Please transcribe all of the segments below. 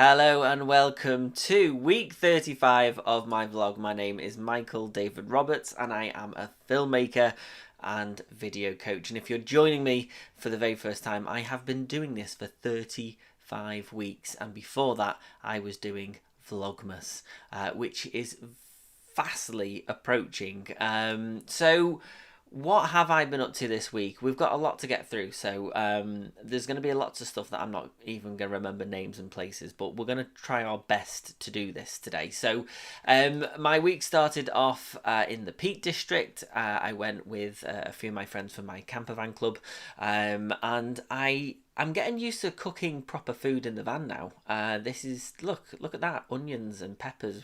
Hello and welcome to week 35 of my vlog. My name is Michael David Roberts and I am a filmmaker and video coach. And if you're joining me for the very first time, I have been doing this for 35 weeks. And before that, I was doing Vlogmas, which is fastly approaching. So what have I been up to this week? We've got a lot to get through, so there's going to be lots of stuff that I'm not even going to remember names and places, but we're going to try our best to do this today. So my week started off in the Peak District. I went with a few of my friends from my campervan club, and I'm getting used to cooking proper food in the van now. This is, look at that, onions and peppers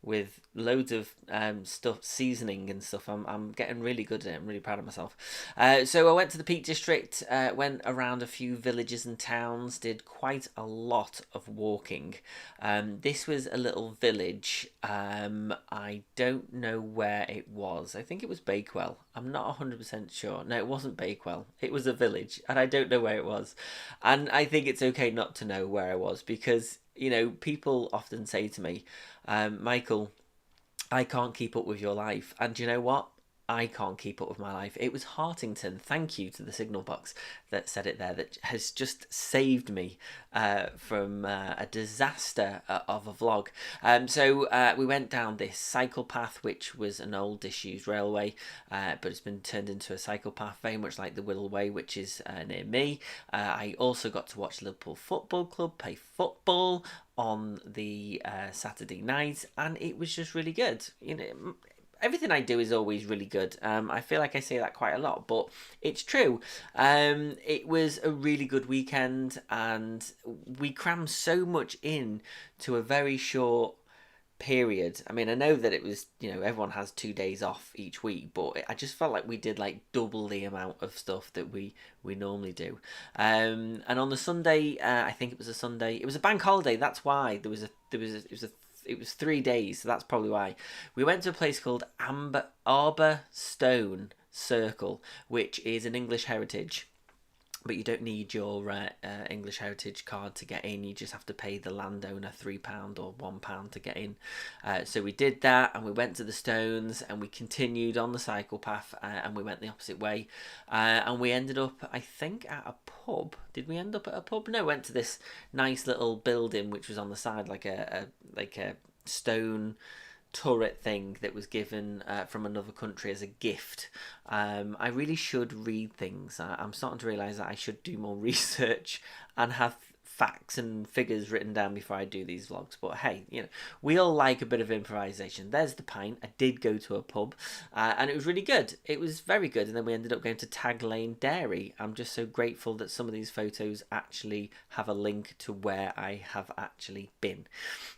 with loads of stuff, seasoning and stuff. I'm getting really good at it. I'm really proud of myself. So I went to the Peak District, went around a few villages and towns, did quite a lot of walking. This was a little village. I don't know where it was. I think it was Bakewell. I'm not 100% sure. No, it wasn't Bakewell. It was a village, and I don't know where it was. And I think it's okay not to know where I was because, you know, people often say to me, Michael, I can't keep up with your life. And do you know what? I can't keep up with my life. It was Hartington. Thank you to the signal box that said it there. That has just saved me from a disaster of a vlog. So we went down this cycle path, which was an old disused railway, but it's been turned into a cycle path, very much like the Whittle Way, which is near me. I also got to watch Liverpool Football Club play football on the Saturday night, and it was just really good. You know, everything I do is always really good. I feel like I say that quite a lot, but it's true. It was a really good weekend, and we crammed so much in to a very short period. I mean, I know that it was, you know, everyone has 2 days off each week, but I just felt like we did like double the amount of stuff that we normally do. And on the Sunday, I think it was a Sunday. It was a bank holiday. That's why it was 3 days, so that's probably why. We went to a place called Arbor Stone Circle, which is an English heritage. But you don't need your English heritage card to get in. You just have to pay the landowner £3 or £1 to get in. So we did that, and we went to the stones, and we continued on the cycle path, and we went the opposite way. And we ended up, I think, at a pub. Did we end up at a pub? No, we went to this nice little building which was on the side, like a stone turret thing that was given from another country as a gift. I really should read things. I'm starting to realise that I should do more research and have facts and figures written down before I do these vlogs. But hey, you know, we all like a bit of improvisation. There's the pint. I did go to a pub, and it was really good. It was very good. And then we ended up going to Tag Lane Dairy. I'm just so grateful that some of these photos actually have a link to where I have actually been.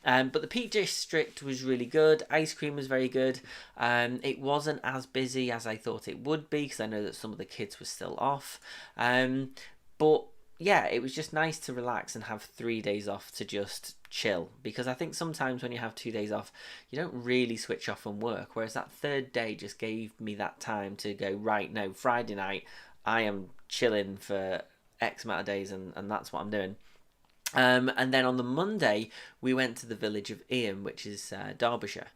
But the Peak District was really good. Ice cream was very good. It wasn't as busy as I thought it would be because I know that some of the kids were still off. But yeah, it was just nice to relax and have 3 days off to just chill, because I think sometimes when you have 2 days off, you don't really switch off from work, whereas that third day just gave me that time to go, right, no, Friday night, I am chilling for X amount of days, and that's what I'm doing. And then on the Monday, we went to the village of Eyam, which is Derbyshire.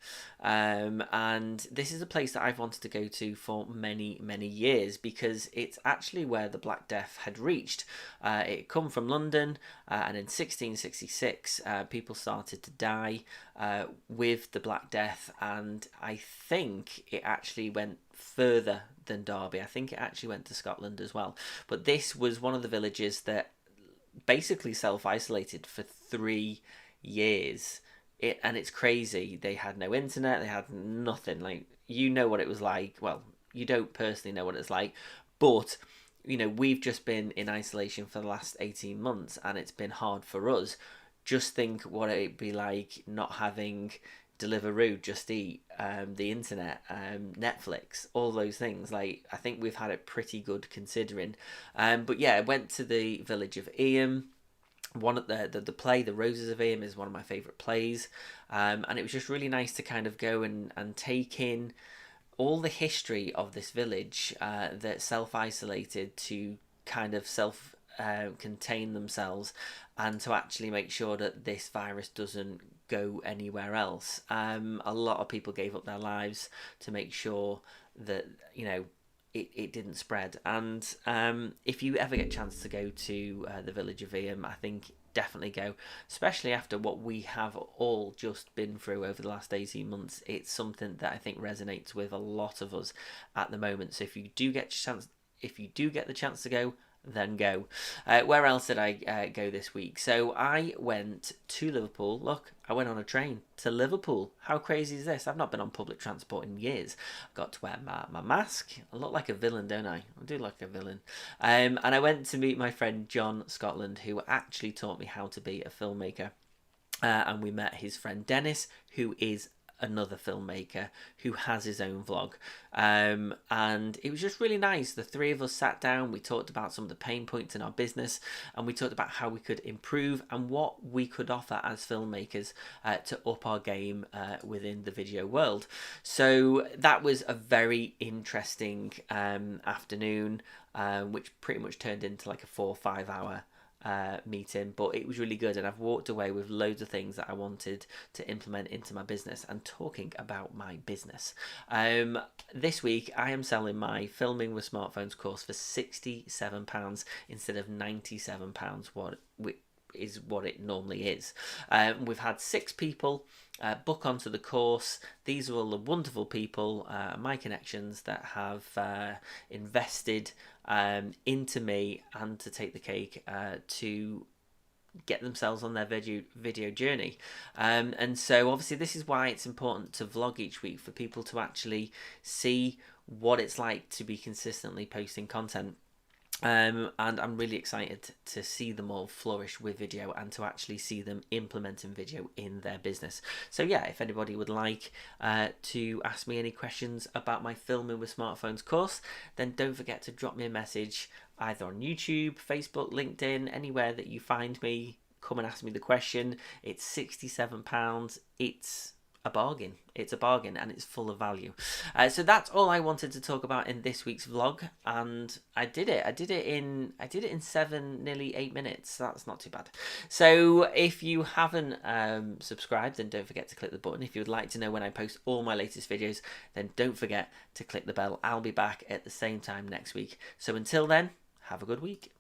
And this is a place that I've wanted to go to for many, many years, because it's actually where the Black Death had reached. It had come from London, and in 1666, people started to die with the Black Death. And I think it actually went further than Derby. I think it actually went to Scotland as well. But this was one of the villages that basically self-isolated for 3 years. And it's crazy. They had no internet, they had nothing. Like, you know what it was like. Well, you don't personally know what it's like, but you know, we've just been in isolation for the last 18 months, and it's been hard for us. Just think what it'd be like not having Deliveroo, Just Eat, the internet, Netflix, all those things. Like, I think we've had it pretty good considering. But yeah, I went to the village of Eyam. One of the play, The Roses of Eyam, is one of my favourite plays. And it was just really nice to kind of go and take in all the history of this village that self-isolated to kind of contain themselves and to actually make sure that this virus doesn't go anywhere else. A lot of people gave up their lives to make sure that, you know, it didn't spread. And if you ever get a chance to go to the village of Eyam, I think definitely go, especially after what we have all just been through over the last 18 months. It's something that I think resonates with a lot of us at the moment. So if you do get the chance to go, then go. Where else did I go this week? So I went to Liverpool. Look, I went on a train to Liverpool. How crazy is this? I've not been on public transport in years. I've got to wear my mask. I look like a villain, don't I? I do look like a villain. And I went to meet my friend John Scotland, who actually taught me how to be a filmmaker. And we met his friend Dennis, who is another filmmaker who has his own vlog, and it was just really nice. The three of us sat down, we talked about some of the pain points in our business, and we talked about how we could improve and what we could offer as filmmakers to up our game within the video world. So that was a very interesting afternoon, which pretty much turned into like a 4 or 5 hour meeting, but it was really good, and I've walked away with loads of things that I wanted to implement into my business. And talking about my business, this week I am selling my filming with smartphones course for £67 instead of £97, what it normally is. We've had 6 people book onto the course. These are all the wonderful people, my connections, that have invested into me and to take the cake to get themselves on their video journey. And so obviously this is why it's important to vlog each week, for people to actually see what it's like to be consistently posting content. And I'm really excited to see them all flourish with video and to actually see them implementing video in their business. So yeah, if anybody would like to ask me any questions about my filming with smartphones course, then don't forget to drop me a message either on YouTube, Facebook, LinkedIn, anywhere that you find me. Come and ask me the question. It's £67. It's a bargain. It's a bargain, and it's full of value. So that's all I wanted to talk about in this week's vlog, and I did it. I did it in 7, nearly 8 minutes. That's not too bad. So if you haven't subscribed, then don't forget to click the button. If you would like to know when I post all my latest videos, then don't forget to click the bell. I'll be back at the same time next week. So until then, have a good week.